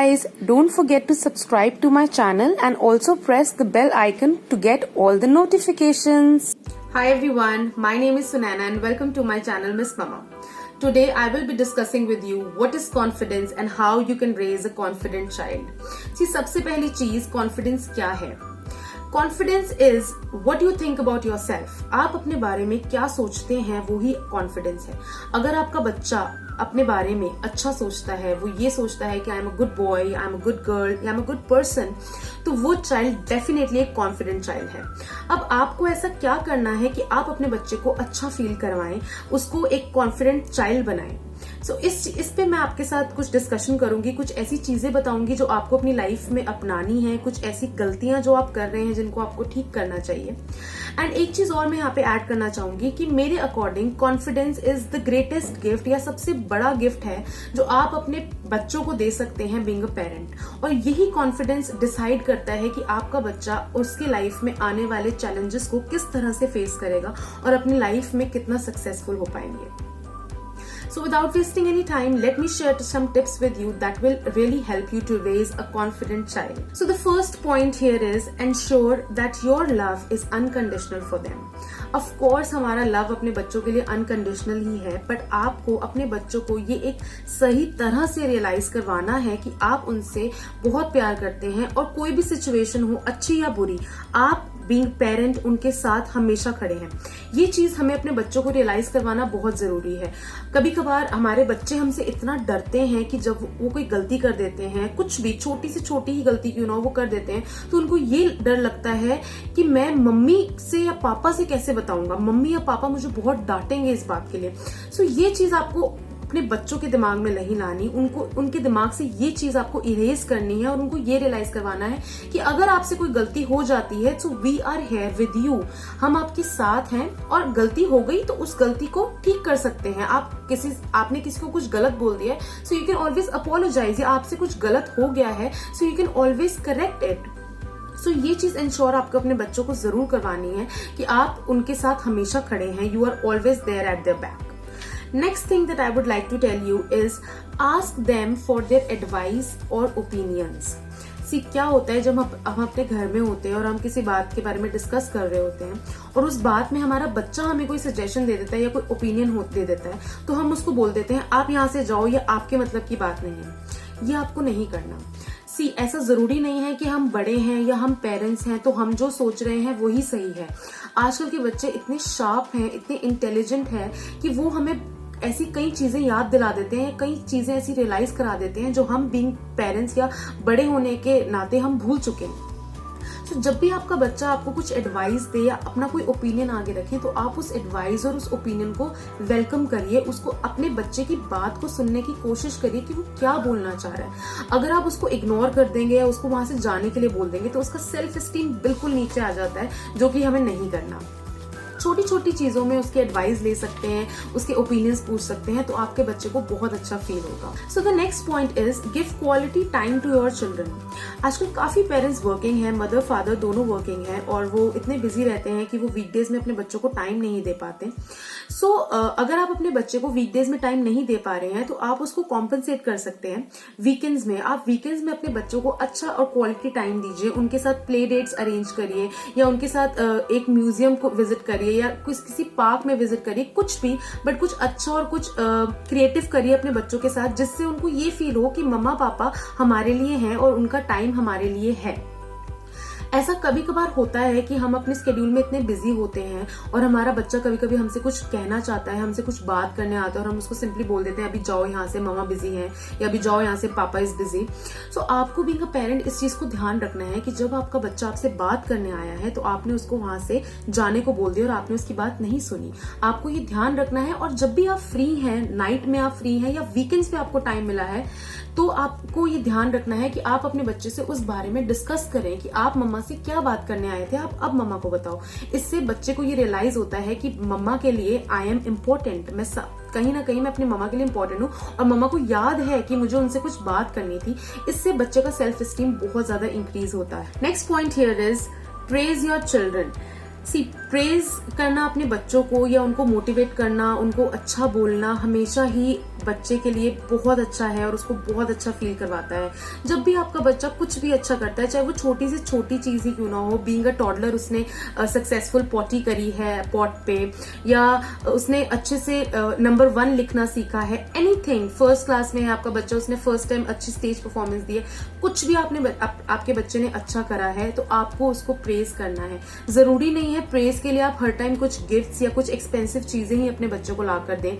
Guys, don't forget to subscribe to my channel and also press the bell icon to get all the notifications. Hi everyone, my name is Sunana and welcome to my channel Miss Mama. Today I will be discussing with you what is confidence and how you can raise a confident child. See, सबसे पहली चीज confidence क्या है? Confidence is what you think about yourself. आप अपने बारे में क्या सोचते हैं वो ही confidence है. अगर आपका बच्चा अपने बारे में अच्छा सोचता है, वो ये सोचता है कि I am a good boy, I am a good girl, I am a good person, तो वो चाइल्ड डेफिनेटली एक कॉन्फिडेंट चाइल्ड है. अब आपको ऐसा क्या करना है कि आप अपने बच्चे को अच्छा फील करवाएं, उसको एक कॉन्फिडेंट चाइल्ड बनाएं. सो इस पे मैं आपके साथ कुछ डिस्कशन करूंगी, कुछ ऐसी चीजें बताऊंगी जो आपको अपनी लाइफ में अपनानी है, कुछ ऐसी गलतियां जो आप कर रहे हैं जिनको आपको ठीक करना चाहिए. एंड एक चीज और मैं यहाँ पे ऐड करना चाहूंगी कि मेरे according confidence is the greatest gift या सबसे बड़ा गिफ्ट है जो आप अपने बच्चों को दे सकते हैं बीइंग अ पेरेंट. और यही कॉन्फिडेंस डिसाइड करता है कि आपका बच्चा उसके लाइफ में आने वाले चैलेंजेस को किस तरह से फेस करेगा और अपनी लाइफ में कितना सक्सेसफुल हो पाएंगे. So without wasting any time, let me share some tips with you that will really help you to raise a confident child. So the first point here is ensure that your love is unconditional for them. Of course हमारा love अपने बच्चों के लिए unconditional ही है, but आपको अपने बच्चों को ये एक सही तरह से रियलाइज करवाना है कि आप उनसे बहुत प्यार करते हैं और कोई भी सिचुएशन हो अच्छी या बुरी, आप बीइंग पेरेंट उनके साथ हमेशा खड़े हैं. ये चीज हमें अपने बच्चों को रियलाइज करवाना बहुत जरूरी है. कभी कभार हमारे बच्चे हमसे इतना डरते हैं कि जब वो कोई गलती कर देते हैं, कुछ भी छोटी से छोटी ही गलती क्यों ना वो कर देते हैं, तो उनको ये डर लगता है कि मैं मम्मी से या पापा से कैसे बताऊंगा, मम्मी या पापा मुझे बहुत डांटेंगे इस बात के लिए. सो ये चीज आपको अपने बच्चों के दिमाग में नहीं लानी, उनको उनके दिमाग से ये चीज आपको इरेज करनी है और उनको ये रियलाइज करवाना है कि अगर आपसे कोई गलती हो जाती है तो we are here with you, हम आपके साथ हैं और गलती हो गई तो उस गलती को ठीक कर सकते हैं. आपने किसी को कुछ गलत बोल दिया है, so you can always apologise, या आपसे कुछ गलत हो गया है so you can always correct it. So ये चीज इंश्योर आपको अपने बच्चों को जरूर करवानी है कि आप उनके साथ हमेशा खड़े हैं, you are always there at their back. Next thing that I would like to tell you is ask them for their advice or opinions. See, क्या होता है जब हम अपने घर में होते हैं और हम किसी बात के बारे में डिस्कस कर रहे होते हैं और उस बात में हमारा बच्चा हमें कोई सजेशन दे देता है या कोई ओपिनियन दे देता है, तो हम उसको बोल देते हैं आप यहाँ से जाओ, ये आपके मतलब की बात नहीं है. ये आपको नहीं करना. सी, ऐसा जरूरी नहीं है कि हम बड़े हैं या हम पेरेंट्स हैं तो हम जो सोच रहे हैं वही सही है. आजकल के बच्चे इतने शार्प हैं, इतने इंटेलिजेंट हैं कि वो हमें ऐसी कई चीजें याद दिला देते हैं, कई चीजें ऐसी रियलाइज करा देते हैं जो हम बीइंग पेरेंट्स या बड़े होने के नाते हम भूल चुके हैं. तो जब भी आपका बच्चा आपको कुछ एडवाइस दे या अपना कोई ओपिनियन आगे रखे, तो आप उस एडवाइस और उस ओपिनियन को वेलकम करिए, उसको अपने बच्चे की बात को सुनने की कोशिश करिए कि वो क्या बोलना चाह रहा है. अगर आप उसको इग्नोर कर देंगे या उसको वहां से जाने के लिए बोल देंगे तो उसका सेल्फ एस्टीम बिल्कुल नीचे आ जाता है, जो कि हमें नहीं करना. छोटी छोटी चीजों में उसकी एडवाइस ले सकते हैं, उसके ओपिनियंस पूछ सकते हैं, तो आपके बच्चे को बहुत अच्छा फील होगा. So the next point is give quality time to your children. आजकल काफी पेरेंट्स वर्किंग है, मदर फादर दोनों वर्किंग है और वो इतने बिजी रहते हैं कि वो वीकडेज में अपने बच्चों को टाइम नहीं दे पाते. सो अगर आप अपने बच्चे को वीकडेज में टाइम नहीं दे पा रहे हैं तो आप उसको कॉम्पनसेट कर सकते हैं वीकेंड्स में. आप वीकेंड्स में अपने बच्चों को अच्छा और क्वालिटी टाइम दीजिए, उनके साथ प्ले डेट्स अरेंज करिए या उनके साथ एक म्यूजियम को विजिट करिए या किसी पार्क में विजिट करिए, कुछ भी, बट कुछ अच्छा और कुछ क्रिएटिव करिए अपने बच्चों के साथ, जिससे उनको ये फील हो कि मम्मा पापा हमारे लिए हैं और उनका टाइम हमारे लिए है. ऐसा कभी कभार होता है कि हम अपने स्केड्यूल में इतने बिजी होते हैं और हमारा बच्चा कभी कभी हमसे कुछ कहना चाहता है, हमसे कुछ बात करने आता है और हम उसको सिंपली बोल देते हैं अभी जाओ यहाँ से, मम्मा बिजी हैं, या अभी जाओ यहाँ से, पापा इज बिजी. सो आपको बीइंग अ पेरेंट इस चीज को ध्यान रखना है कि जब आपका बच्चा आपसे बात करने आया है तो आपने उसको वहां से जाने को बोल दिया और आपने उसकी बात नहीं सुनी. आपको ये ध्यान रखना है. और जब भी आप फ्री हैं, नाइट में आप फ्री हैं या वीकेंड्स पे आपको टाइम मिला है, तो आपको ये ध्यान रखना है कि आप अपने बच्चे से उस बारे में डिस्कस करें कि आप मम्मा से क्या बात करने आए थे, आप अब मम्मा को बताओ. इससे बच्चे को ये रियलाइज होता है कि मम्मा के लिए आई एम इम्पोर्टेंट, मैं कहीं ना कहीं मैं अपनी मम्मा के लिए इम्पोर्टेंट हूँ और मम्मा को याद है कि मुझे उनसे कुछ बात करनी थी. इससे बच्चे का सेल्फ एस्टीम बहुत ज्यादा इंक्रीज होता है. Next point here is praise your children. See, praise करना अपने बच्चों को या उनको मोटिवेट करना, उनको अच्छा बोलना हमेशा ही बच्चे के लिए बहुत अच्छा है और उसको बहुत अच्छा फील करवाता है। जब भी आपका बच्चा कुछ भी अच्छा करता है, चाहे वो छोटी से छोटी चीज ही क्यों ना हो, बीइंग अ टॉडलर उसने सक्सेसफुल पॉटी करी है पॉट पे, या उसने अच्छे से नंबर 1 लिखना सीखा है, एनीथिंग, फर्स्ट क्लास में है आपका बच्चा, उसने फर्स्ट टाइम अच्छी स्टेज परफॉर्मेंस दी है, कुछ भी आपके बच्चे ने अच्छा करा है तो आपको उसको प्रेज करना है। जरूरी नहीं है प्रेज के लिए आप हर टाइम कुछ गिफ्ट्स या कुछ एक्सपेंसिव चीजें ही अपने बच्चों को ला कर दें।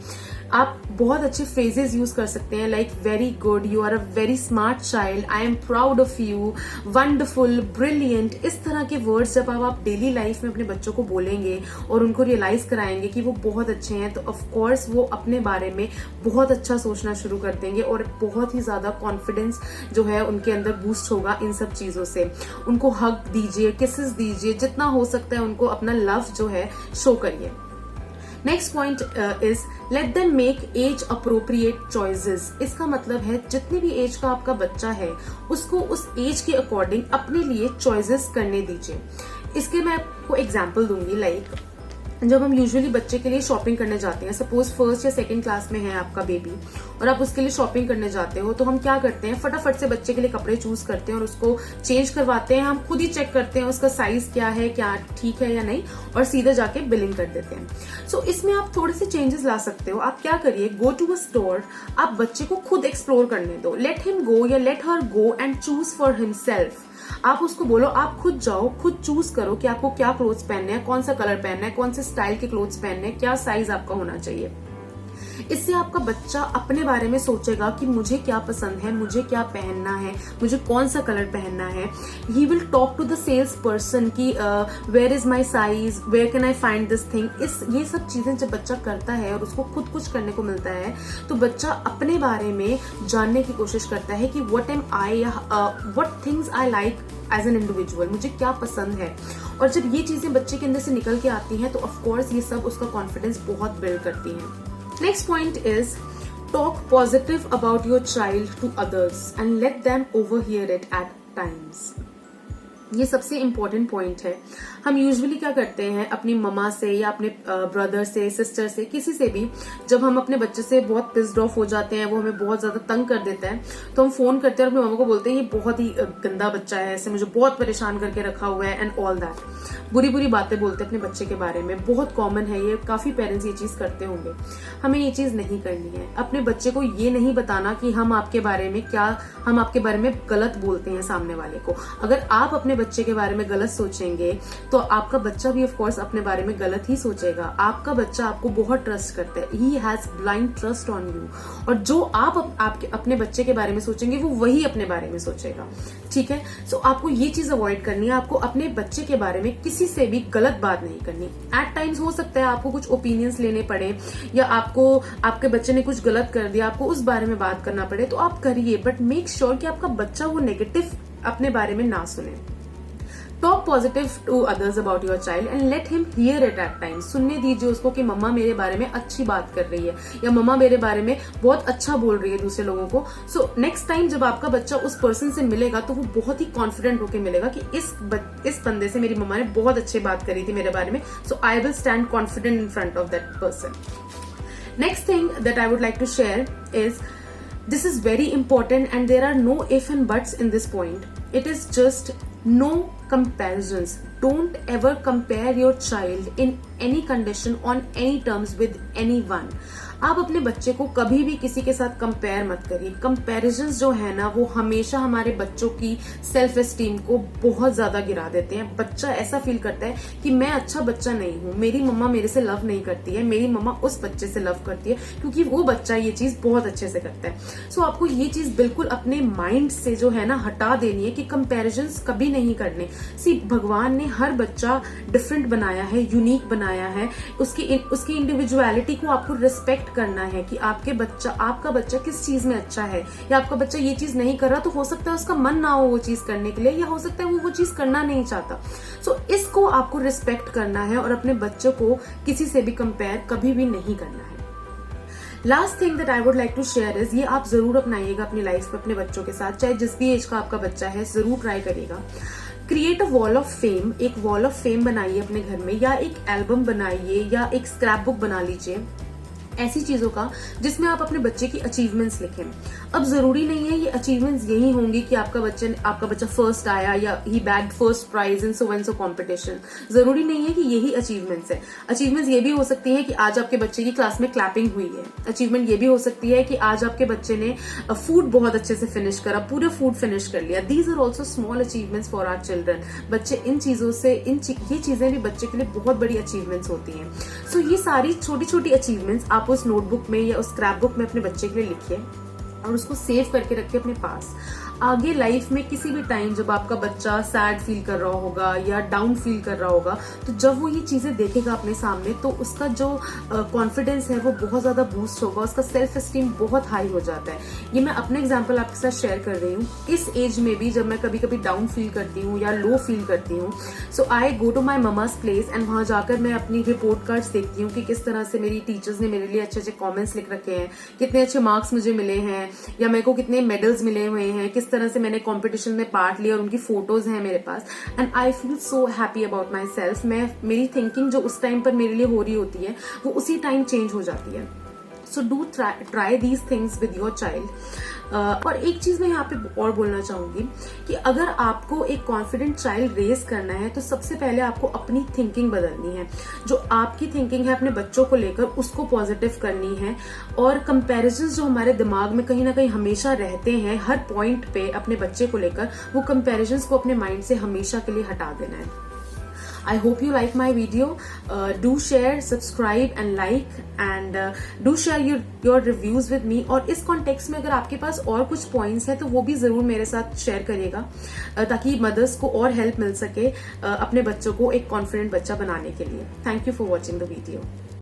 आप बहुत अच्छे फ्रेजेस यूज कर सकते हैं, like very good, you are a very smart child, I am proud of you, wonderful, brilliant. इस तरह के वर्ड्स जब आप डेली लाइफ में अपने बच्चों को बोलेंगे और उनको रियलाइज कराएंगे कि वो बहुत अच्छे हैं, तो ऑफ कोर्स वो अपने बारे में बहुत अच्छा सोचना शुरू कर देंगे और बहुत ही ज्यादा कॉन्फिडेंस जो है उनके अंदर बूस्ट होगा इन सब चीजों से। उनको हग दीजिए, किसेस दीजिए, जितना हो सकता है उनको अपना लव जो है शो करिए। Next point is let them make age appropriate choices. इसका मतलब है जितने भी एज का आपका बच्चा है उसको उस एज के अकॉर्डिंग अपने लिए चॉइसेस करने दीजिए। इसके मैं आपको एग्जांपल दूंगी, लाइक जब हम यूजुअली बच्चे के लिए शॉपिंग करने जाते हैं, सपोज फर्स्ट या सेकंड क्लास में है आपका बेबी और आप उसके लिए शॉपिंग करने जाते हो, तो हम क्या करते हैं, फटाफट से बच्चे के लिए कपड़े चूज करते हैं और उसको चेंज करवाते हैं। हम खुद ही चेक करते हैं उसका साइज क्या है, क्या ठीक है या नहीं, और सीधे जाके बिलिंग कर देते हैं। सो इसमें आप थोड़े से चेंजेस ला सकते हो। आप क्या करिए, गो टू अ स्टोर, आप बच्चे को खुद एक्सप्लोर करने दो, लेट हिम गो या let her go and choose for himself. आप उसको बोलो आप खुद जाओ, खुद चूज करो कि आपको क्या क्लोथ्स पहनने हैं, कौन सा कलर पहनना है, कौन से स्टाइल के क्लोथ्स पहनने हैं, क्या साइज आपका होना चाहिए। इससे आपका बच्चा अपने बारे में सोचेगा कि मुझे क्या पसंद है, मुझे क्या पहनना है, मुझे कौन सा कलर पहनना है। He will talk to the sales person की where is my size, where can I find this thing. ये सब चीजें जब बच्चा करता है और उसको खुद कुछ करने को मिलता है तो बच्चा अपने बारे में जानने की कोशिश करता है कि what am I, what things I like as an individual, मुझे क्या पसंद है। और जब ये चीजें बच्चे के अंदर से निकल के आती हैं तो ऑफकोर्स ये सब उसका कॉन्फिडेंस बहुत बिल्ड करती हैं। Next point is talk positive about your child to others and let them overhear it at times. ये सबसे इम्पोर्टेंट पॉइंट है। हम यूजुअली क्या करते हैं, अपनी ममा से या अपने ब्रदर से, सिस्टर से, किसी से भी जब हम अपने बच्चे से बहुत पिस्ड ऑफ हो जाते हैं, वो हमें बहुत ज्यादा तंग कर देता है, तो हम फोन करते हैं और अपनी मम्मा को बोलते हैं ये बहुत ही गंदा बच्चा है, ऐसे मुझे बहुत परेशान करके रखा हुआ है एंड ऑल दैट। बुरी बुरी बातें बोलते हैं अपने बच्चे के बारे में, बहुत कॉमन है ये, काफी पेरेंट्स ये चीज करते होंगे। हमें ये चीज नहीं करनी है। अपने बच्चे को ये नहीं बताना कि हम आपके बारे में गलत बोलते हैं सामने वाले को। अगर आप अपने बच्चे के बारे में गलत सोचेंगे तो आपका बच्चा भी ऑफ कोर्स अपने बारे में गलत ही सोचेगा। आपका बच्चा आपको बहुत ट्रस्ट करता है, he has blind trust on you, और जो आप अपने बच्चे के बारे में सोचेंगे वो वही अपने बारे में सोचेगा। ठीक है, सो आपको ये चीज अवॉइड करनी है। आपको अपने बच्चे के बारे में किसी से भी गलत बात नहीं करनी। एट टाइम्स हो सकता है आपको कुछ ओपिनियंस लेने पड़े या आपके बच्चे ने कुछ गलत कर दिया, आपको उस बारे में बात करना पड़े, तो आप करिए, बट मेक श्योर कि आपका बच्चा वो नेगेटिव अपने बारे में ना सुने। Talk positive to others about your child and let him hear it at times. सुनने दीजिए उसको कि मम्मा मेरे बारे में अच्छी बात कर रही है या मम्मा मेरे बारे में बहुत अच्छा बोल रही है दूसरे लोगों को। सो नेक्स्ट टाइम जब आपका बच्चा उस पर्सन से मिलेगा तो वो बहुत ही कॉन्फिडेंट होकर मिलेगा कि इस बंदे से मेरी मम्मा ने बहुत अच्छी बात करी थी मेरे बारे में, so I will stand confident in front of that person. Next thing that I would like to share is, this is very important and there are no if and buts in this point. It is just no comparisons. Don't ever compare your child in any condition on any terms with anyone. आप अपने बच्चे को कभी भी किसी के साथ compare मत करिए। कंपैरिजंस जो है ना वो हमेशा हमारे बच्चों की सेल्फ एस्टीम को बहुत ज्यादा गिरा देते हैं। बच्चा ऐसा फील करता है कि मैं अच्छा बच्चा नहीं हूँ, मेरी मम्मा मेरे से लव नहीं करती है, मेरी मम्मा उस बच्चे से लव करती है क्योंकि वो बच्चा ये चीज बहुत अच्छे से करता है। सो आपको ये चीज बिल्कुल अपने माइंड से जो है ना हटा देनी है कि कंपैरिजंस कभी नहीं करने। सी भगवान ने हर बच्चा डिफरेंट बनाया है, यूनिक बनाया है, उसकी इंडिविजुअलिटी को आपको रिस्पेक्ट करना है कि आपका बच्चा किस चीज में अच्छा है, या आपका बच्चा ये चीज नहीं कर रहा तो हो सकता है उसका मन ना हो वो चीज करने के लिए, या हो सकता है वो चीज करना नहीं चाहता। सो इसको आपको रिस्पेक्ट करना है और अपने बच्चों को किसी से भी कंपेयर कभी भी नहीं करना है। Last thing that I would like to share is, ये आप जरूर अपनाइएगा अपनी लाइफ में अपने बच्चों के साथ, चाहे जिस भी एज का आपका बच्चा है, जरूर ट्राई करिएगा। Create a wall of fame. एक वॉल ऑफ फेम बनाइए अपने घर में, या एक एल्बम बनाइए या एक स्क्रैप बुक बना लीजिए ऐसी चीजों का जिसमें आप अपने बच्चे की अचीवमेंट्स लिखें। अब जरूरी नहीं है ये अचीवमेंट्स यही होंगी कि आपका बच्चा फर्स्ट आया या he bagged first prize in so and so competition. जरूरी नहीं है कि यही अचीवमेंट्स है। अचीवमेंट्स ये भी हो सकती है कि आज आपके बच्चे की क्लास में क्लैपिंग हुई है। अचीवमेंट ये भी हो सकती है कि आज आपके बच्चे ने फूड बहुत अच्छे से फिनिश करा, पूरे फूड फिनिश कर लिया। These are also small achievements for our children. बच्चे इन चीजों से ये चीजें भी बच्चे के लिए बहुत बड़ी अचीवमेंट्स होती हैं। सो ये सारी छोटी छोटी अचीवमेंट्स आप उस नोटबुक में या उस स्क्रैप बुक में अपने बच्चे के लिए लिखिए और उसको सेव करके रखिए अपने पास। आगे लाइफ में किसी भी टाइम जब आपका बच्चा सैड फील कर रहा होगा या डाउन फील कर रहा होगा, तो जब वो ये चीजें देखेगा अपने सामने तो उसका जो कॉन्फिडेंस है वो बहुत ज्यादा बूस्ट होगा, उसका सेल्फ एस्टीम बहुत हाई हो जाता है। ये मैं अपने एग्जांपल आपके साथ शेयर कर रही हूँ। इस एज में भी जब मैं कभी कभी डाउन फील करती हूँ या लो फील करती हूँ, so I go to my mama's place and वहां जाकर मैं अपनी रिपोर्ट कार्ड्स देखती हूँ कि किस तरह से मेरी टीचर्स ने मेरे लिए अच्छे अच्छे कॉमेंट्स लिख रखे हैं, कितने अच्छे मार्क्स मुझे मिले हैं या मेरे को कितने मेडल्स मिले हुए हैं, किस तरह से मैंने कंपटीशन में पार्ट लिया और उनकी फोटोज हैं मेरे पास। And I feel so happy about myself. मेरी थिंकिंग जो उस टाइम पर मेरे लिए हो रही होती है वो उसी टाइम चेंज हो जाती है। So do try these things with your child. और एक चीज मैं यहाँ पे और बोलना चाहूंगी कि अगर आपको एक कॉन्फिडेंट चाइल्ड रेज करना है तो सबसे पहले आपको अपनी थिंकिंग बदलनी है। जो आपकी थिंकिंग है अपने बच्चों को लेकर उसको पॉजिटिव करनी है। और कंपैरिजंस जो हमारे दिमाग में कहीं ना कहीं हमेशा रहते हैं हर पॉइंट पे अपने बच्चे को लेकर, वो कंपैरिजंस को अपने माइंड से हमेशा के लिए हटा देना है। I hope you like my video. Do share, subscribe and like and do share your reviews with me. और इस कॉन्टेक्स्ट में अगर आपके पास और कुछ पॉइंट्स हैं तो वो भी जरूर मेरे साथ शेयर करिएगा ताकि मदर्स को और हेल्प मिल सके अपने बच्चों को एक कॉन्फिडेंट बच्चा बनाने के लिए। Thank you for watching the video.